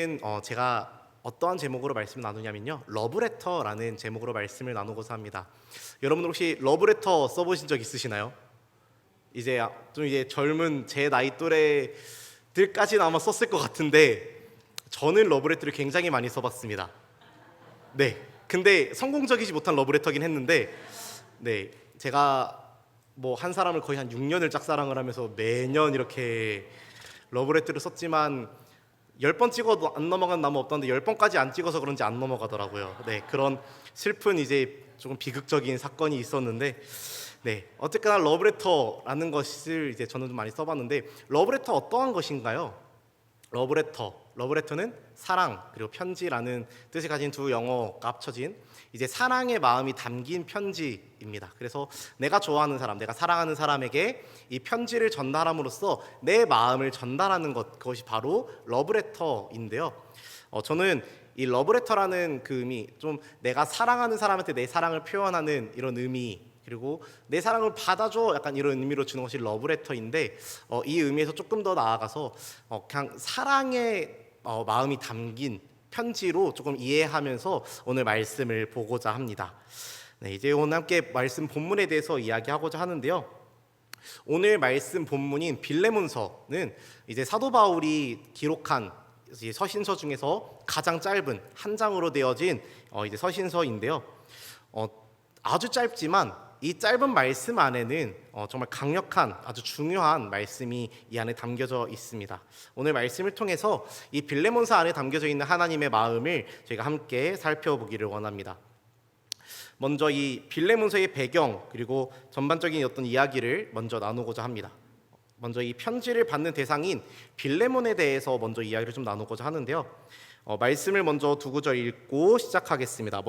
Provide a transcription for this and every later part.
오늘은 제가 어떠한 제목으로 말씀을 나누냐면요, 러브레터라는 제목으로 말씀을 나누고자 합니다. 여러분 혹시 러브레터 써보신 적 있으시나요? 이제 젊은 제 나이 또래들까지는 아마 썼을 것 같은데, 저는 러브레터를 굉장히 많이 써봤습니다. 네, 근데 성공적이지 못한 러브레터긴 했는데, 네, 제가 한 사람을 거의 한 6년을 짝사랑을 하면서 매년 이렇게 러브레터를 썼지만 10번 찍어도 안 넘어간 나무 없다는데 10번까지 안 찍어서 그런지 안 넘어가더라고요. 네, 그런 슬픈 조금 비극적인 사건이 있었는데, 네, 어쨌거나 러브레터라는 것을 저는 좀 많이 써봤는데, 러브레터 어떠한 것인가요? 러브레터는 사랑 그리고 편지라는 뜻을 가진 두 영어가 합쳐진 사랑의 마음이 담긴 편지입니다. 그래서 내가 좋아하는 사람, 내가 사랑하는 사람에게 이 편지를 전달함으로써 내 마음을 전달하는 그것이 바로 러브레터인데요. 저는 이 러브레터라는 그 의미, 좀 내가 사랑하는 사람한테 내 사랑을 표현하는 이런 의미, 그리고 내 사랑을 받아줘, 약간 이런 의미로 주는 것이 러브레터인데, 이 의미에서 조금 더 나아가서 그냥 사랑의 마음이 담긴 편지로 조금 이해하면서 오늘 말씀을 보고자 합니다. 네, 이제 오늘 함께 말씀 본문에 대해서 이야기하고자 하는데요. 오늘 말씀 본문인 빌레몬서는 사도 바울이 기록한 서신서 중에서 가장 짧은 한 장으로 되어진 서신서인데요. 아주 짧지만 이 짧은 말씀 안에는 정말 강력한 아주 중요한 말씀이 이 안에 담겨져 있습니다. 오늘 말씀을 통해서 이 빌레몬서 안에 담겨져 있는 하나님의 마음을 저희가 함께 살펴보기를 원합니다. 먼저 이 빌레몬서의 배경 그리고 전반적인 어떤 이야기를 먼저 나누고자 합니다. 먼저 이 편지를 받는 대상인 빌레몬에 대해서 먼저 이야기를 좀 나누고자 하는데요. 말씀을 먼저 두 구절 읽고 시작하겠습니다.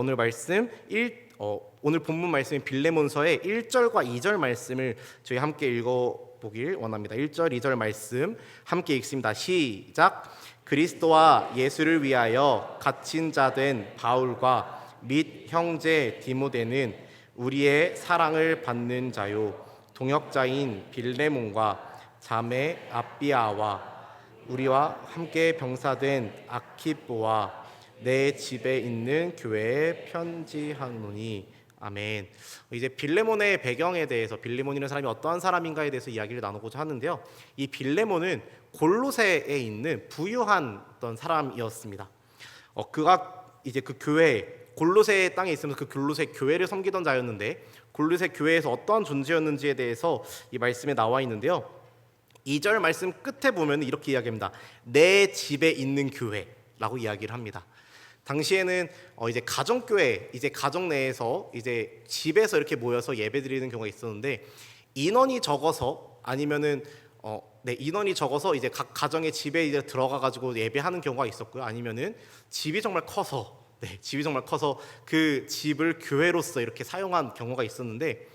오늘 본문 말씀인 빌레몬서의 1절과 2절 말씀을 저희 함께 읽어보길 원합니다. 1절, 2절 말씀 함께 읽습니다. 시작. 그리스도와 예수를 위하여 갇힌 자 된 바울과 및 형제 디모데는 우리의 사랑을 받는 자요 동역자인 빌레몬과 자매 아비아와 우리와 함께 병사된 아키뽀와 내 집에 있는 교회에 편지하노니. 아멘. 이제 빌레몬의 배경에 대해서, 빌레몬이라는 사람이 어떠한 사람인가에 대해서 이야기를 나누고자 하는데요. 이 빌레몬은 골로새에 있는 부유한 어떤 사람이었습니다. 그가 그 교회, 골로새 땅에 있으면서 그 골로새 교회를 섬기던 자였는데, 골로새 교회에서 어떠한 존재였는지에 대해서 이 말씀에 나와 있는데요. 2절 말씀 끝에 보면 이렇게 이야기합니다. 내 집에 있는 교회라고 이야기를 합니다. 당시에는 가정교회, 가정 내에서 집에서 이렇게 모여서 예배드리는 경우가 있었는데, 인원이 적어서 인원이 적어서 각 가정의 집에 들어가 가지고 예배하는 경우가 있었고요. 아니면은 집이 정말 커서 그 집을 교회로서 이렇게 사용한 경우가 있었는데,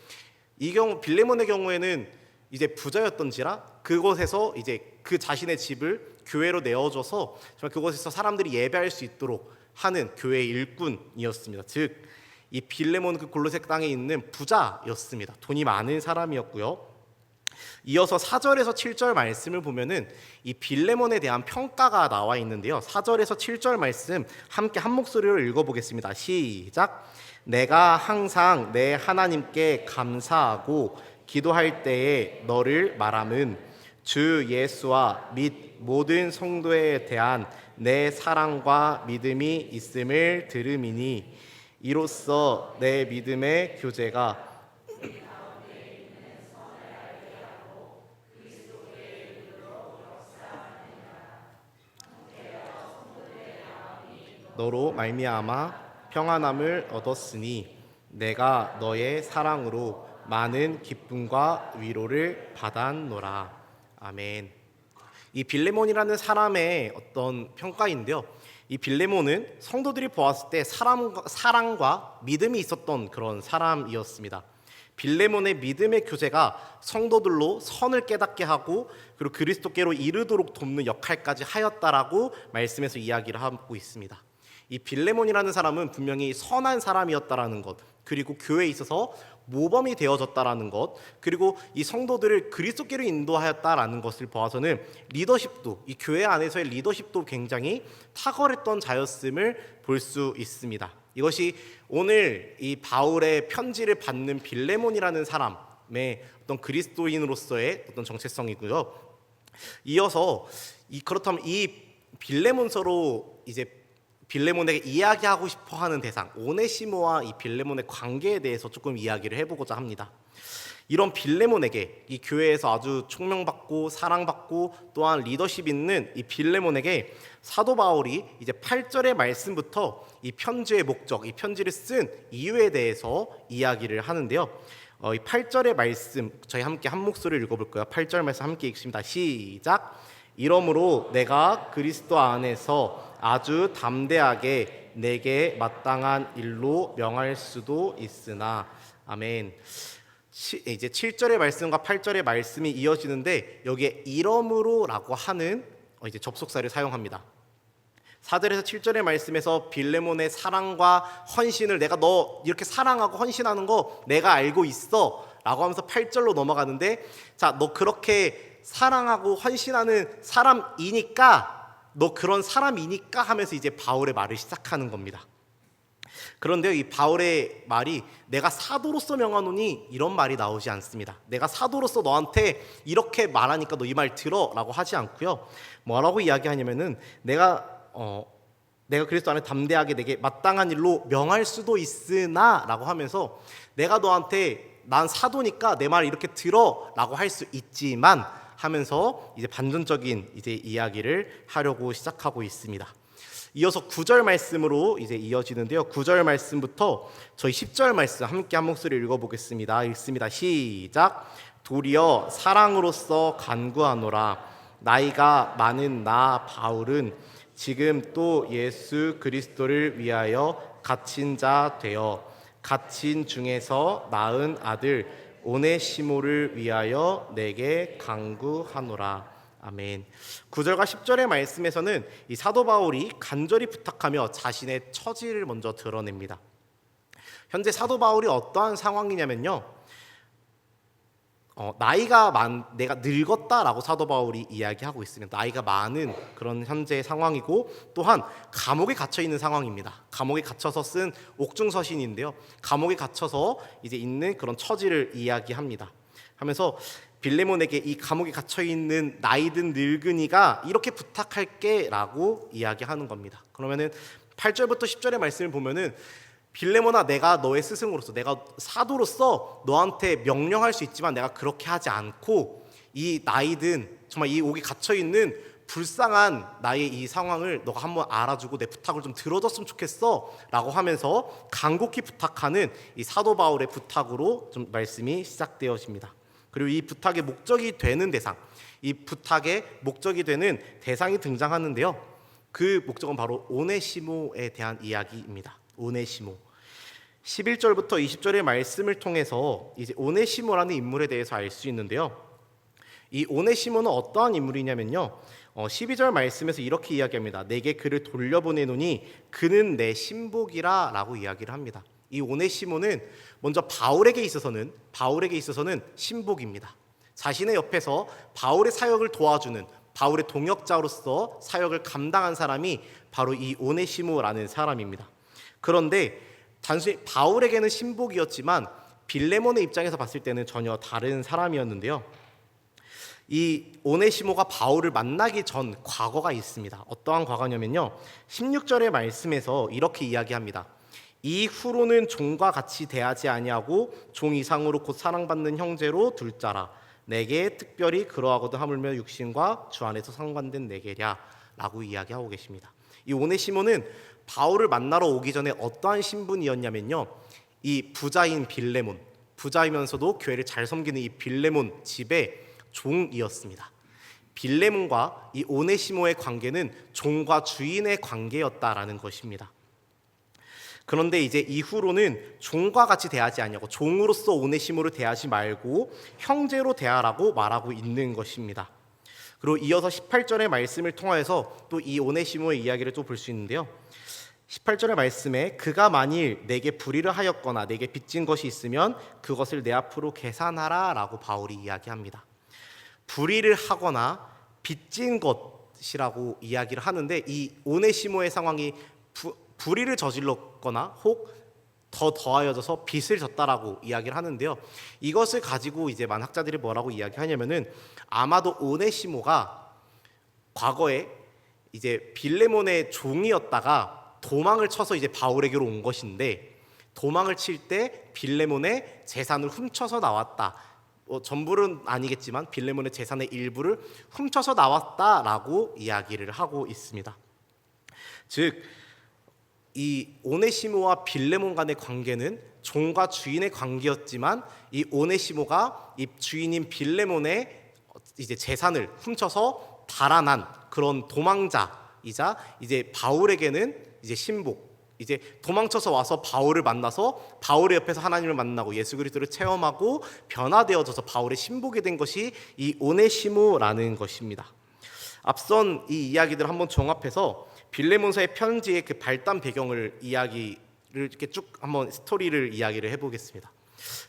이 경우 빌레몬의 경우에는 부자였던지라 그곳에서 그 자신의 집을 교회로 내어줘서 정말 그곳에서 사람들이 예배할 수 있도록 하는 교회의 일꾼이었습니다. 즉, 이 빌레몬 그 골로새 땅에 있는 부자였습니다. 돈이 많은 사람이었고요. 이어서 4절에서 7절 말씀을 보면은 이 빌레몬에 대한 평가가 나와 있는데요. 4절에서 7절 말씀 함께 한 목소리로 읽어보겠습니다. 시작. 내가 항상 내 하나님께 감사하고 기도할 때에 너를 말함은 주 예수와 및 모든 성도에 대한 내 사랑과 믿음이 있음을 들음이니, 이로써 내 믿음의 교제가 너로 말미암아 평안함을 얻었으니 내가 너의 사랑으로 많은 기쁨과 위로를 받았노라. 아멘. 이 빌레몬이라는 사람의 어떤 평가인데요. 이 빌레몬은 성도들이 보았을 때 사랑과 믿음이 있었던 그런 사람이었습니다. 빌레몬의 믿음의 교제가 성도들로 선을 깨닫게 하고 그리고 그리스도께로 이르도록 돕는 역할까지 하였다라고 말씀에서 이야기를 하고 있습니다. 이 빌레몬이라는 사람은 분명히 선한 사람이었다라는 것, 그리고 교회에 있어서 모범이 되어졌다라는 것, 그리고 이 성도들을 그리스도께로 인도하였다라는 것을 보아서는 리더십도, 이 교회 안에서의 리더십도 굉장히 탁월했던 자였음을 볼 수 있습니다. 이것이 오늘 이 바울의 편지를 받는 빌레몬이라는 사람의 어떤 그리스도인으로서의 어떤 정체성이고요. 이어서 그렇다면 이 빌레몬서로 이제 빌레몬에게 이야기하고 싶어하는 대상 오네시모와 이 빌레몬의 관계에 대해서 조금 이야기를 해보고자 합니다. 이런 빌레몬에게, 이 교회에서 아주 총명받고 사랑받고 또한 리더십 있는 이 빌레몬에게 사도 바울이 이제 8절의 말씀부터 이 편지의 목적, 이 편지를 쓴 이유에 대해서 이야기를 하는데요. 이 8절의 말씀 저희 함께 한 목소리를 읽어볼까요? 8절 말씀 함께 읽습니다. 시작. 이러므로 내가 그리스도 안에서 아주 담대하게 내게 마땅한 일로 명할 수도 있으나. 아멘. 이제 7절의 말씀과 8절의 말씀이 이어지는데 여기에 이러므로라고 하는 이제 접속사를 사용합니다. 4절에서 7절의 말씀에서 빌레몬의 사랑과 헌신을 내가 너 이렇게 사랑하고 헌신하는 거 내가 알고 있어 라고 하면서 8절로 넘어가는데, 자, 너 그렇게 사랑하고 헌신하는 사람이니까, 너 그런 사람이니까 하면서 이제 바울의 말을 시작하는 겁니다. 그런데 이 바울의 말이 내가 사도로서 명하노니 이런 말이 나오지 않습니다. 내가 사도로서 너한테 이렇게 말하니까 너 이 말 들어 라고 하지 않고요. 뭐라고 이야기하냐면은 내가 그리스도 안에 담대하게 내게 마땅한 일로 명할 수도 있으나 라고 하면서 내가 너한테 난 사도니까 내 말 이렇게 들어 라고 할 수 있지만 하면서 이제 반전적인 이제 이야기를 하려고 시작하고 있습니다. 이어서 9절 말씀으로 이제 이어지는데요. 9절 말씀부터 저희 10절 말씀 함께 한 목소리 읽어보겠습니다. 읽습니다. 시작. 도리어 사랑으로서 간구하노라. 나이가 많은 나 바울은 지금 또 예수 그리스도를 위하여 갇힌 자 되어 갇힌 중에서 낳은 아들 오네시모를 위하여 내게 간구하노라. 아멘. 9절과 10절의 말씀에서는 이 사도 바울이 간절히 부탁하며 자신의 처지를 먼저 드러냅니다. 현재 사도 바울이 어떠한 상황이냐면요, 내가 늙었다라고 사도 바울이 이야기하고 있습니다. 나이가 많은 그런 현재의 상황이고, 또한 감옥에 갇혀 있는 상황입니다. 감옥에 갇혀서 쓴 옥중서신인데요, 감옥에 갇혀서 이제 있는 그런 처지를 이야기합니다. 하면서 빌레몬에게 이 감옥에 갇혀 있는 나이든 늙은이가 이렇게 부탁할게라고 이야기하는 겁니다. 그러면은 8절부터 10절의 말씀을 보면은 빌레몬아, 내가 너의 스승으로서, 내가 사도로서 너한테 명령할 수 있지만 내가 그렇게 하지 않고 이 나이든 정말 이 옥에 갇혀 있는 불쌍한 나의 이 상황을 너가 한번 알아주고 내 부탁을 좀 들어줬으면 좋겠어 라고 하면서 간곡히 부탁하는 이 사도 바울의 부탁으로 좀 말씀이 시작되어집니다. 그리고 이 부탁의 목적이 되는 대상, 이 부탁의 목적이 되는 대상이 등장하는데요, 그 목적은 바로 오네시모에 대한 이야기입니다. 오네시모. 11절부터 20절의 말씀을 통해서 이제 오네시모라는 인물에 대해서 알 수 있는데요, 이 오네시모는 어떠한 인물이냐면요, 12절 말씀에서 이렇게 이야기합니다. 내게 그를 돌려보내노니 그는 내 신복이라 라고 이야기를 합니다. 이 오네시모는 먼저 바울에게 있어서는 신복입니다. 자신의 옆에서 바울의 사역을 도와주는 바울의 동역자로서 사역을 감당한 사람이 바로 이 오네시모라는 사람입니다. 그런데 단순히 바울에게는 신복이었지만 빌레몬의 입장에서 봤을 때는 전혀 다른 사람이었는데요, 이 오네시모가 바울을 만나기 전 과거가 있습니다. 어떠한 과거냐면요, 16절의 말씀에서 이렇게 이야기합니다. 이후로는 종과 같이 대하지 아니하고 종 이상으로 곧 사랑받는 형제로 둘 자라. 내게 특별히 그러하거든 하물며 육신과 주 안에서 상관된 내게랴 라고 이야기하고 계십니다. 이 오네시모는 바울을 만나러 오기 전에 어떠한 신분이었냐면요, 이 부자인 빌레몬, 부자이면서도 교회를 잘 섬기는 이 빌레몬 집의 종이었습니다. 빌레몬과 이 오네시모의 관계는 종과 주인의 관계였다라는 것입니다. 그런데 이제 이후로는 종과 같이 대하지 아니하고 종으로서 오네시모를 대하지 말고 형제로 대하라고 말하고 있는 것입니다. 그리고 이어서 18절의 말씀을 통하여서 또 이 오네시모의 이야기를 또 볼 수 있는데요, 18절의 말씀에 그가 만일 내게 불의를 하였거나 내게 빚진 것이 있으면 그것을 내 앞으로 계산하라 라고 바울이 이야기합니다. 불의를 하거나 빚진 것이라고 이야기를 하는데, 이 오네시모의 상황이 불의를 저질렀거나 혹 더 더하여져서 빚을 졌다라고 이야기를 하는데요. 이것을 가지고 이제 많은 학자들이 뭐라고 이야기하냐면은, 아마도 오네시모가 과거에 이제 빌레몬의 종이었다가 도망을 쳐서 이제 바울에게로 온 것인데, 도망을 칠 때 빌레몬의 재산을 훔쳐서 나왔다. 전부는 아니겠지만 빌레몬의 재산의 일부를 훔쳐서 나왔다라고 이야기를 하고 있습니다. 즉, 이 오네시모와 빌레몬 간의 관계는 종과 주인의 관계였지만, 이 오네시모가 이 주인인 빌레몬의 이제 재산을 훔쳐서 달아난 그런 도망자이자 이제 바울에게는 이제 신복, 이제 도망쳐서 와서 바울을 만나서 바울의 옆에서 하나님을 만나고 예수 그리스도를 체험하고 변화되어져서 바울의 신복이 된 것이 이 오네시모라는 것입니다. 앞선 이 이야기들을 한번 종합해서 빌레몬서의 편지의 그 발단 배경을 이야기를 이렇게 쭉 한번 스토리를 이야기를 해보겠습니다.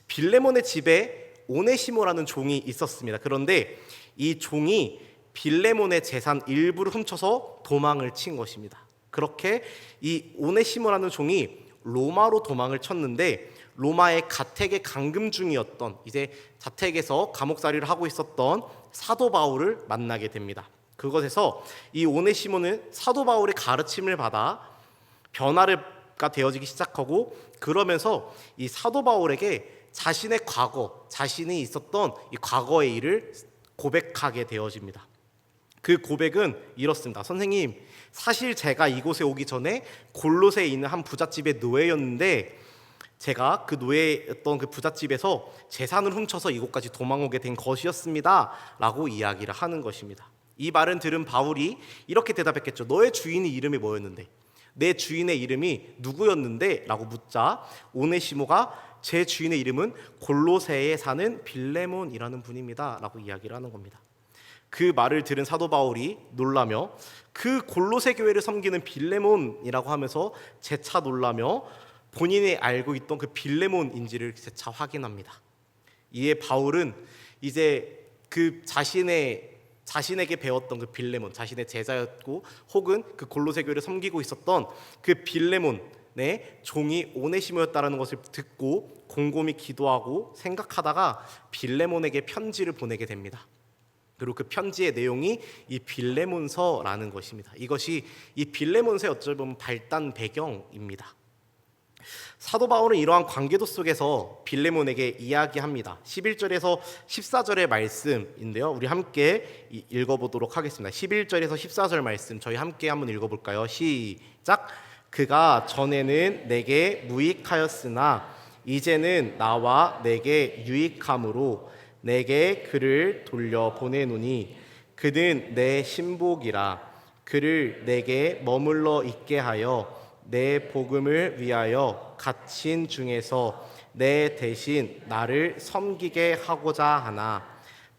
빌레몬의 집에 오네시모라는 종이 있었습니다. 그런데 이 종이 빌레몬의 재산 일부를 훔쳐서 도망을 친 것입니다. 그렇게 이 오네시모라는 종이 로마로 도망을 쳤는데, 로마의 가택의 감금 중이었던, 이제 자택에서 감옥살이를 하고 있었던 사도 바울을 만나게 됩니다. 그것에서 이 오네시모는 사도 바울의 가르침을 받아 변화가 되어지기 시작하고, 그러면서 이 사도 바울에게 자신의 과거, 자신이 있었던 이 과거의 일을 고백하게 되어집니다. 그 고백은 이렇습니다. 선생님, 사실 제가 이곳에 오기 전에 골로새에 있는 한 부잣집의 노예였는데, 제가 그 노예였던 그 부잣집에서 재산을 훔쳐서 이곳까지 도망오게 된 것이었습니다 라고 이야기를 하는 것입니다. 이 말은 들은 바울이 이렇게 대답했겠죠. 너의 주인의 이름이 뭐였는데? 내 주인의 이름이 누구였는데? 라고 묻자 오네시모가 제 주인의 이름은 골로새에 사는 빌레몬이라는 분입니다 라고 이야기를 하는 겁니다. 그 말을 들은 사도 바울이 놀라며 그 골로새 교회를 섬기는 빌레몬이라고 하면서 재차 놀라며 본인이 알고 있던 그 빌레몬인지를 재차 확인합니다. 이에 바울은 이제 그 자신에게 배웠던 그 빌레몬, 자신의 제자였고 혹은 그 골로새 교회를 섬기고 있었던 그 빌레몬의 종이 오네시모였다라는 것을 듣고 곰곰이 기도하고 생각하다가 빌레몬에게 편지를 보내게 됩니다. 그리고 그 편지의 내용이 이 빌레몬서라는 것입니다. 이것이 이 빌레몬서의 어찌 보면 발단 배경입니다. 사도 바울은 이러한 관계도 속에서 빌레몬에게 이야기합니다. 11절에서 14절의 말씀인데요. 우리 함께 읽어보도록 하겠습니다. 11절에서 14절 말씀 저희 함께 한번 읽어볼까요? 시작. 그가 전에는 내게 무익하였으나 이제는 나와 내게 유익함으로 내게 그를 돌려보내노니 그는 내 신복이라. 그를 내게 머물러 있게 하여 내 복음을 위하여 갇힌 중에서 내 대신 나를 섬기게 하고자 하나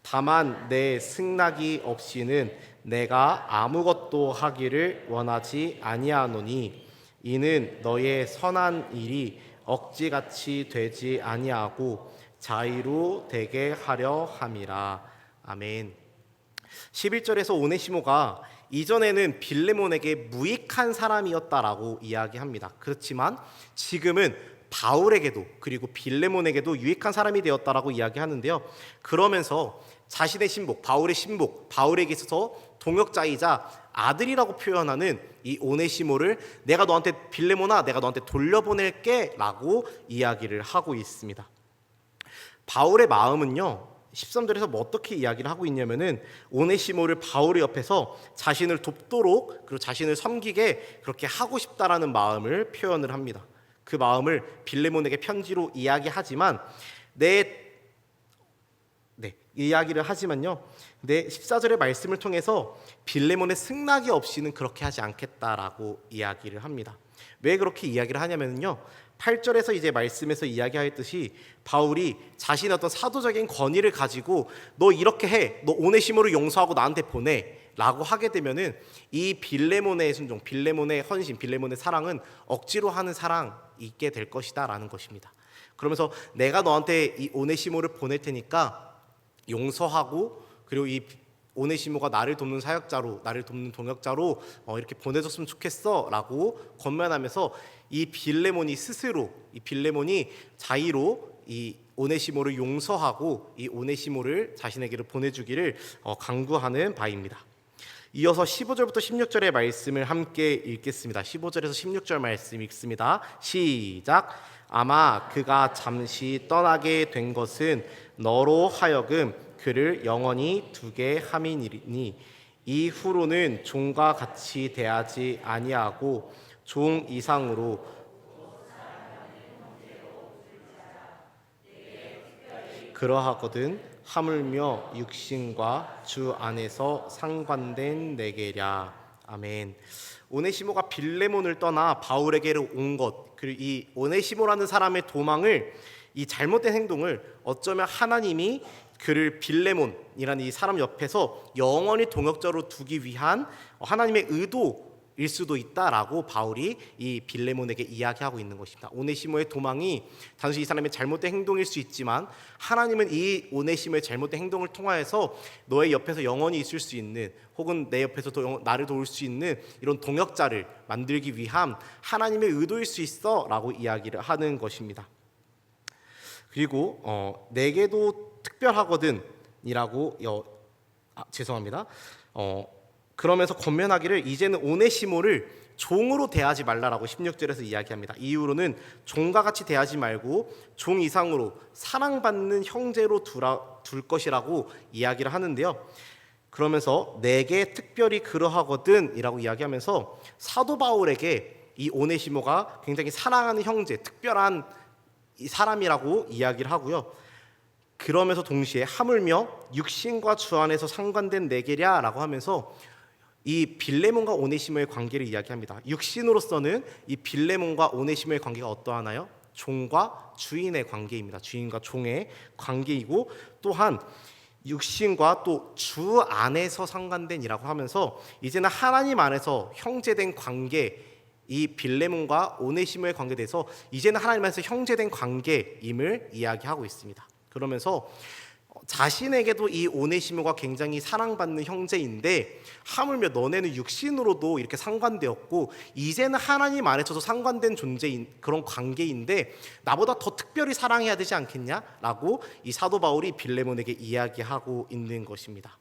다만 내 승낙이 없이는 내가 아무것도 하기를 원하지 아니하노니 이는 너의 선한 일이 억지같이 되지 아니하고 자의로 되게 하려 함이라. 아멘. 11절에서 오네시모가 이전에는 빌레몬에게 무익한 사람이었다라고 이야기합니다. 그렇지만 지금은 바울에게도 그리고 빌레몬에게도 유익한 사람이 되었다라고 이야기하는데요. 그러면서 자신의 신복, 바울의 신복, 바울에게 있어서 동역자이자 아들이라고 표현하는 이 오네시모를 내가 너한테 빌레몬아 내가 너한테 돌려보낼게 라고 이야기를 하고 있습니다. 바울의 마음은요 13절에서 뭐 어떻게 이야기를 하고 있냐면은 오네시모를 바울의 옆에서 자신을 돕도록 그리고 자신을 섬기게 그렇게 하고 싶다라는 마음을 표현을 합니다. 그 마음을 빌레몬에게 편지로 이야기하지만 이야기를 하지만요. 근데 14절의 말씀을 통해서 빌레몬의 승낙이 없이는 그렇게 하지 않겠다라고 이야기를 합니다. 왜 그렇게 이야기를 하냐면요. 8절에서 이제 말씀에서 이야기하였듯이 바울이 자신의 어떤 사도적인 권위를 가지고 너 이렇게 해, 너 오네시모를 용서하고 나한테 보내 라고 하게 되면은 이 빌레몬의 순종, 빌레몬의 헌신, 빌레몬의 사랑은 억지로 하는 사랑이게 될 것이다 라는 것입니다. 그러면서 내가 너한테 이 오네시모를 보낼 테니까 용서하고, 그리고 이 오네시모가 나를 돕는 사역자로, 나를 돕는 동역자로 이렇게 보내줬으면 좋겠어 라고 권면하면서 이 빌레몬이 스스로, 이 빌레몬이 자의로 이 오네시모를 용서하고 이 오네시모를 자신에게로 보내주기를 강구하는 바입니다. 이어서 15절부터 16절의 말씀을 함께 읽겠습니다. 15절에서 16절 말씀 읽습니다. 시작. 아마 그가 잠시 떠나게 된 것은 너로 하여금 그를 영원히 두게 함이니니 이후로는 종과 같이 대하지 아니하고 종 이상으로 그러하거든 하물며 육신과 주 안에서 상관된 내게랴. 아멘. 오네시모가 빌레몬을 떠나 바울에게로 온 것, 그리고 이 오네시모라는 사람의 도망을, 이 잘못된 행동을 어쩌면 하나님이 그를 빌레몬이라는 이 사람 옆에서 영원히 동역자로 두기 위한 하나님의 의도일 수도 있다라고 바울이 이 빌레몬에게 이야기하고 있는 것입니다. 오네시모의 도망이 단순히 이 사람의 잘못된 행동일 수 있지만 하나님은 이 오네시모의 잘못된 행동을 통하여서 너의 옆에서 영원히 있을 수 있는, 혹은 내 옆에서 나를 도울 수 있는 이런 동역자를 만들기 위한 하나님의 의도일 수 있어 라고 이야기를 하는 것입니다. 그리고 내게도 특별하거든 이라고 죄송합니다. 그러면서 권면하기를 이제는 오네시모를 종으로 대하지 말라라고 16절에서 이야기합니다. 이후로는 종과 같이 대하지 말고 종 이상으로 사랑받는 형제로 둘 것이라고 이야기를 하는데요. 그러면서 내게 특별히 그러하거든 이라고 이야기하면서 사도 바울에게 이 오네시모가 굉장히 사랑하는 형제, 특별한 이 사람이라고 이야기를 하고요. 그러면서 동시에 하물며 육신과 주 안에서 상관된 내게랴 라고 하면서 이 빌레몬과 오네시모의 관계를 이야기합니다. 육신으로서는 이 빌레몬과 오네시모의 관계가 어떠하나요? 종과 주인의 관계입니다. 주인과 종의 관계이고, 또한 육신과 또 주 안에서 상관된이라고 하면서 이제는 하나님 안에서 형제된 관계, 이 빌레몬과 오네시모의 관계에 대해서 이제는 하나님 안에서 형제된 관계임을 이야기하고 있습니다. 그러면서 자신에게도 이 오네시모가 굉장히 사랑받는 형제인데 하물며 너네는 육신으로도 이렇게 상관되었고 이제는 하나님 안에서도 상관된 존재인 그런 관계인데 나보다 더 특별히 사랑해야 되지 않겠냐라고 이 사도 바울이 빌레몬에게 이야기하고 있는 것입니다.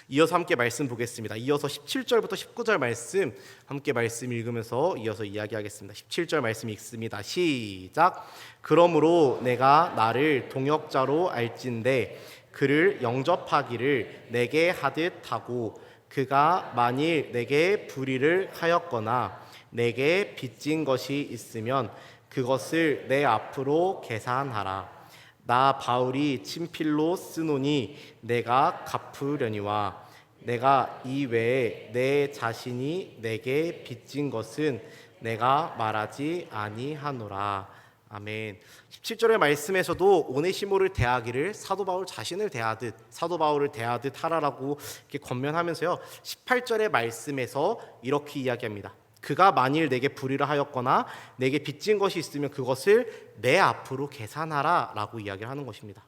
이어서 함께 말씀 보겠습니다. 이어서 17절부터 19절 말씀 함께 말씀 읽으면서 이어서 이야기하겠습니다. 17절 말씀 읽습니다. 시작. 그러므로 내가 나를 동역자로 알진대 그를 영접하기를 내게 하듯 하고 그가 만일 내게 불의를 하였거나 내게 빚진 것이 있으면 그것을 내 앞으로 계산하라. 나 바울이 친필로 쓰노니 내가 갚으려니와 내가 이외에 내 자신이 내게 빚진 것은 내가 말하지 아니하노라. 아멘. 17절의 말씀에서도 오네시모를 대하기를 사도 바울 자신을 대하듯, 사도 바울을 대하듯 하라라고 이렇게 권면하면서요. 18절의 말씀에서 이렇게 이야기합니다. 그가 만일 내게 불의를 하였거나 내게 빚진 것이 있으면 그것을 내 앞으로 계산하라 라고 이야기를 하는 것입니다.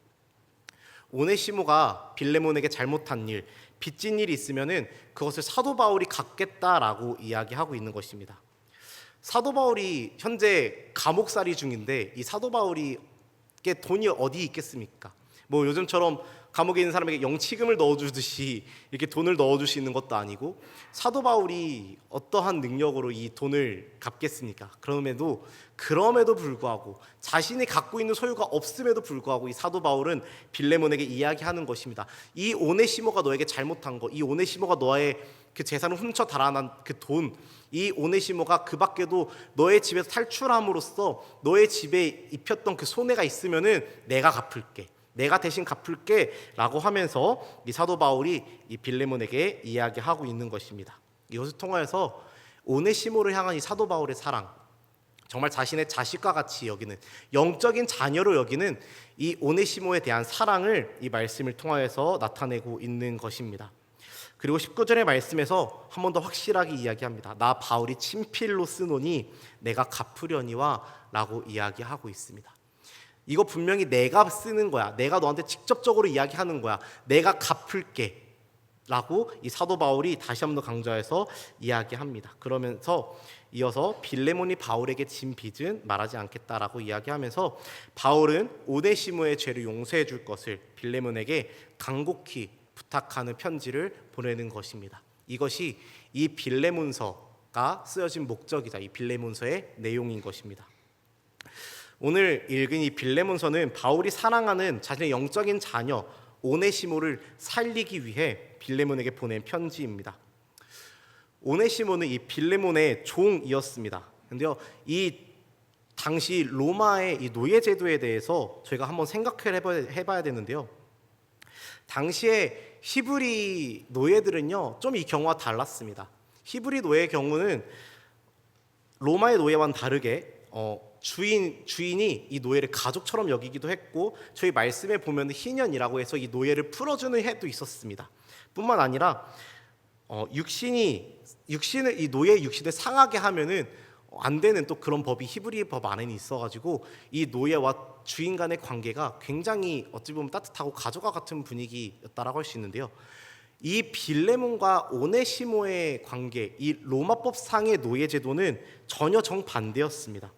오네시모가 빌레몬에게 잘못한 일, 빚진 일이 있으면 그것을 사도 바울이 갚겠다라고 이야기하고 있는 것입니다. 사도 바울이 현재 감옥살이 중인데 이 사도 바울이게 돈이 어디 있겠습니까? 뭐 요즘처럼 감옥에 있는 사람에게 영치금을 넣어주듯이 이렇게 돈을 넣어줄 수 있는 것도 아니고 사도 바울이 어떠한 능력으로 이 돈을 갚겠습니까? 그럼에도 불구하고 자신이 갖고 있는 소유가 없음에도 불구하고 이 사도 바울은 빌레몬에게 이야기하는 것입니다. 이 오네시모가 너에게 잘못한 거, 이 오네시모가 너의 그 재산을 훔쳐 달아난 그 돈, 이 오네시모가 그 밖에도 너의 집에서 탈출함으로써 너의 집에 입혔던 그 손해가 있으면은 내가 갚을게. 내가 대신 갚을게 라고 하면서 이 사도 바울이 이 빌레몬에게 이야기하고 있는 것입니다. 이것을 통하여서 오네시모를 향한 이 사도 바울의 사랑, 정말 자신의 자식과 같이 여기는 영적인 자녀로 여기는 이 오네시모에 대한 사랑을 이 말씀을 통하여서 나타내고 있는 것입니다. 그리고 19절의 말씀에서 한 번 더 확실하게 이야기합니다. 나 바울이 친필로 쓰노니 내가 갚으려니와 라고 이야기하고 있습니다. 이거 분명히 내가 쓰는 거야. 내가 너한테 직접적으로 이야기하는 거야. 내가 갚을게 라고 이 사도 바울이 다시 한 번 더 강조해서 이야기합니다. 그러면서 이어서 빌레몬이 바울에게 진 빚은 말하지 않겠다라고 이야기하면서 바울은 오네시모의 죄를 용서해 줄 것을 빌레몬에게 간곡히 부탁하는 편지를 보내는 것입니다. 이것이 이 빌레몬서가 쓰여진 목적이자 이 빌레몬서의 내용인 것입니다. 오늘 읽은 이 빌레몬서는 바울이 사랑하는 자신의 영적인 자녀 오네시모를 살리기 위해 빌레몬에게 보낸 편지입니다. 오네시모는 이 빌레몬의 종이었습니다. 그런데요, 이 당시 로마의 이 노예 제도에 대해서 저희가 한번 생각을 해봐야 되는데요. 당시에 히브리 노예들은요, 좀 이 경우와 달랐습니다. 히브리 노예의 경우는 로마의 노예와는 다르게 주인이 이 노예를 가족처럼 여기기도 했고, 저희 말씀에 보면 희년이라고 해서 이 노예를 풀어주는 해도 있었습니다. 뿐만 아니라 육신을 이 노예의 육신을 상하게 하면은 안 되는 또 그런 법이 히브리 법 안에는 있어가지고 이 노예와 주인 간의 관계가 굉장히 어찌 보면 따뜻하고 가족과 같은 분위기였다라고 할 수 있는데요. 이 빌레몬과 오네시모의 관계, 이 로마법상의 노예 제도는 전혀 정반대였습니다.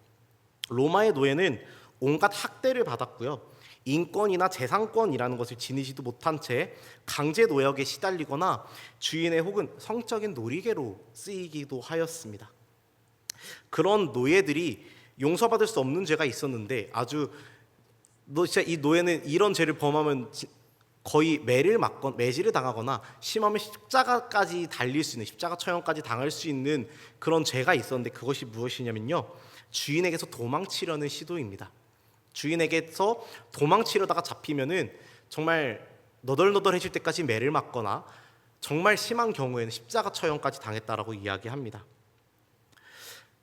로마의 노예는 온갖 학대를 받았고요, 인권이나 재산권이라는 것을 지니지도 못한 채 강제 노역에 시달리거나 주인의 혹은 성적인 놀이개로 쓰이기도 하였습니다. 그런 노예들이 용서받을 수 없는 죄가 있었는데 진짜 이 노예는 이런 죄를 범하면 거의 매질을 당하거나 심하면 십자가까지 달릴 수 있는, 십자가 처형까지 당할 수 있는 그런 죄가 있었는데, 그것이 무엇이냐면요, 주인에게서 도망치려는 시도입니다. 주인에게서 도망치려다가 잡히면은 정말 너덜너덜해질 때까지 매를 맞거나 정말 심한 경우에는 십자가 처형까지 당했다라고 이야기합니다.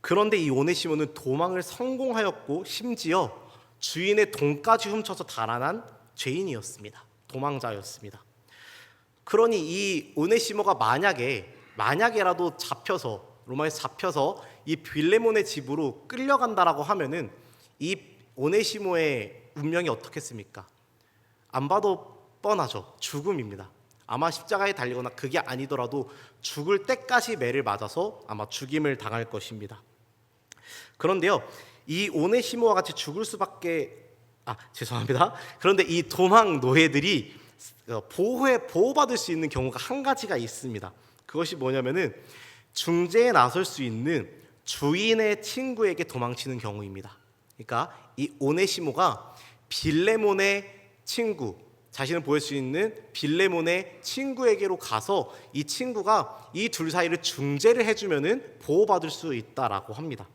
그런데 이 오네시모는 도망을 성공하였고 심지어 주인의 돈까지 훔쳐서 달아난 죄인이었습니다. 도망자였습니다. 그러니 이 오네시모가 만약에라도 로마에서 잡혀서 이 빌레몬의 집으로 끌려간다라고 하면은 이 오네시모의 운명이 어떻겠습니까? 안 봐도 뻔하죠. 죽음입니다. 아마 십자가에 달리거나 그게 아니더라도 죽을 때까지 매를 맞아서 아마 죽임을 당할 것입니다. 그런데요, 이 오네시모와 같이 죽을 수밖에 그런데 이 도망 노예들이 보호받을 수 있는 경우가 한 가지가 있습니다. 그것이 뭐냐면은 중재에 나설 수 있는 주인의 친구에게 도망치는 경우입니다. 그러니까 이 오네시모가 빌레몬의 친구, 자신을 보일 수 있는 빌레몬의 친구에게로 가서 이 친구가 이 둘 사이를 중재를 해주면은 보호받을 수 있다라고 합니다.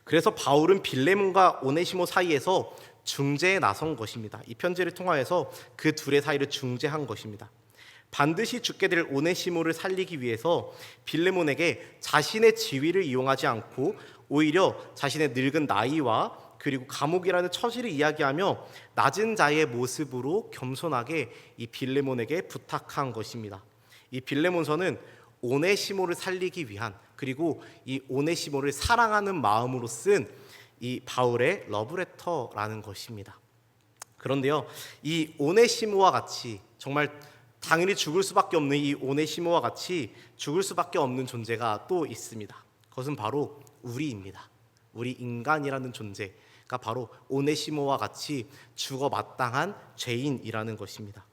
그래서 바울은 빌레몬과 오네시모 사이에서 중재에 나선 것입니다. 이 편지를 통하여서 그 둘의 사이를 중재한 것입니다. 반드시 죽게 될 오네시모를 살리기 위해서 빌레몬에게 자신의 지위를 이용하지 않고 오히려 자신의 늙은 나이와 그리고 감옥이라는 처지를 이야기하며 낮은 자의 모습으로 겸손하게 이 빌레몬에게 부탁한 것입니다. 이 빌레몬서는 오네시모를 살리기 위한, 그리고 이 오네시모를 사랑하는 마음으로 쓴 이 바울의 러브레터라는 것입니다. 그런데요, 이 오네시모와 같이 정말 당연히 죽을 수밖에 없는 이 오네시모와 같이 죽을 수밖에 없는 존재가 또 있습니다. 그것은 바로 우리입니다. 우리 인간이라는 존재가 바로 오네시모와 같이 죽어 마땅한 죄인이라는 것입니다.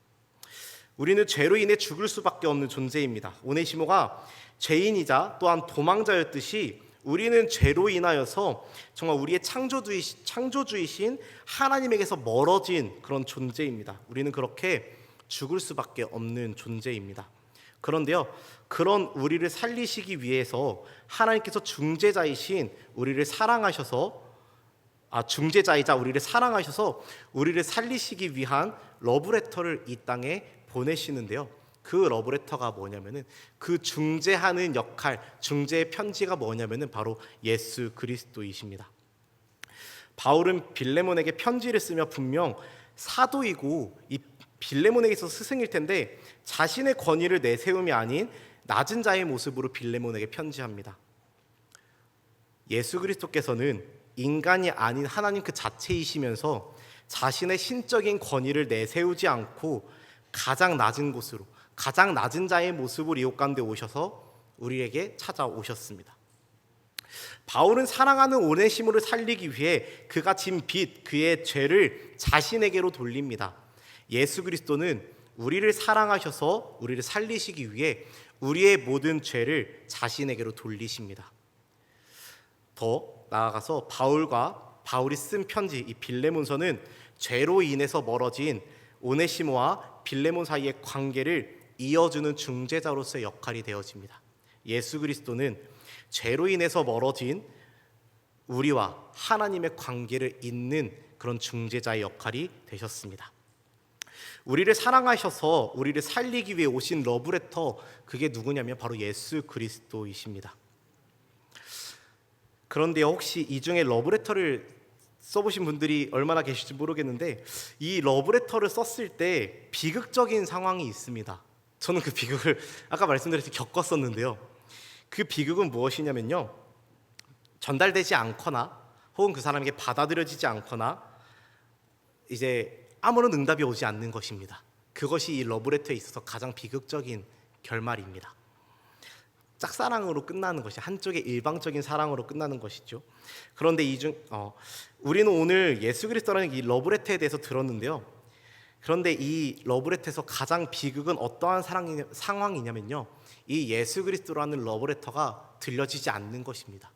우리는 죄로 인해 죽을 수밖에 없는 존재입니다. 오네시모가 죄인이자 또한 도망자였듯이 우리는 죄로 인하여서 정말 우리의 창조주이신 하나님에게서 멀어진 그런 존재입니다. 우리는 그렇게 죽을 수밖에 없는 존재입니다. 그런데요, 그런 우리를 살리시기 위해서 하나님께서 중재자이자 우리를 사랑하셔서 우리를 살리시기 위한 러브레터를 이 땅에 보내시는데요. 그 러브레터가 뭐냐면은, 그 중재하는 역할, 중재의 편지가 뭐냐면은 바로 예수 그리스도이십니다. 바울은 빌레몬에게 편지를 쓰며 분명 사도이고 이 빌레몬에게 있어서 스승일 텐데 자신의 권위를 내세움이 아닌 낮은 자의 모습으로 빌레몬에게 편지합니다. 예수 그리스도께서는 인간이 아닌 하나님 그 자체이시면서 자신의 신적인 권위를 내세우지 않고 가장 낮은 곳으로, 가장 낮은 자의 모습으로 이웃 가운데 오셔서 우리에게 찾아오셨습니다. 바울은 사랑하는 오네시모를 살리기 위해 그가 진 빚, 그의 죄를 자신에게로 돌립니다. 예수 그리스도는 우리를 사랑하셔서 우리를 살리시기 위해 우리의 모든 죄를 자신에게로 돌리십니다. 더 나아가서 바울이 쓴 편지 이 빌레몬서는 죄로 인해서 멀어진 오네시모와 빌레몬 사이의 관계를 이어주는 중재자로서의 역할이 되어집니다. 예수 그리스도는 죄로 인해서 멀어진 우리와 하나님의 관계를 잇는 그런 중재자의 역할이 되셨습니다. 우리를 사랑하셔서 우리를 살리기 위해 오신 러브레터, 그게 누구냐면 바로 예수 그리스도이십니다. 그런데 혹시 이 중에 러브레터를 써보신 분들이 얼마나 계실지 모르겠는데 이 러브레터를 썼을 때 비극적인 상황이 있습니다. 저는 그 비극을 아까 말씀드렸듯이 겪었었는데요. 그 비극은 무엇이냐면요, 전달되지 않거나 혹은 그 사람에게 받아들여지지 않거나 이제 아무런 응답이 오지 않는 것입니다. 그것이 이 러브레터에 있어서 가장 비극적인 결말입니다. 짝사랑으로 끝나는 것이, 한쪽의 일방적인 사랑으로 끝나는 것이죠. 그런데 우리는 오늘 예수 그리스도라는 이 러브레터에 대해서 들었는데요. 그런데 이 러브레터에서 가장 비극은 어떠한 상황이냐면요, 이 예수 그리스도라는 러브레터가 들려지지 않는 것입니다.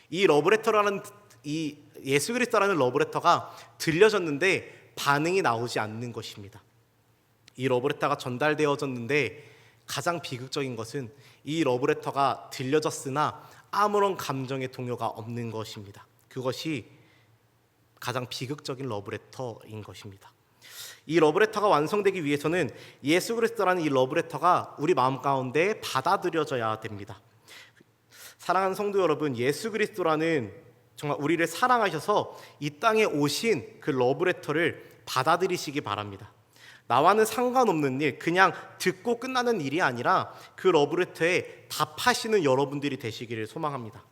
이 예수 그리스도라는 러브레터가 들려졌는데 반응이 나오지 않는 것입니다. 이 러브레터가 전달되어졌는데 가장 비극적인 것은 이 러브레터가 들려졌으나 아무런 감정의 동요가 없는 것입니다. 그것이 가장 비극적인 러브레터인 것입니다. 이 러브레터가 완성되기 위해서는 예수 그리스도라는 이 러브레터가 우리 마음 가운데 받아들여져야 됩니다. 사랑하는 성도 여러분, 예수 그리스도라는 정말 우리를 사랑하셔서 이 땅에 오신 그 러브레터를 받아들이시기 바랍니다. 나와는 상관없는 일, 그냥 듣고 끝나는 일이 아니라 그 러브레터에 답하시는 여러분들이 되시기를 소망합니다.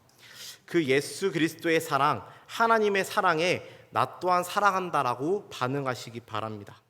그 예수 그리스도의 사랑, 하나님의 사랑에 나 또한 사랑한다라고 반응하시기 바랍니다.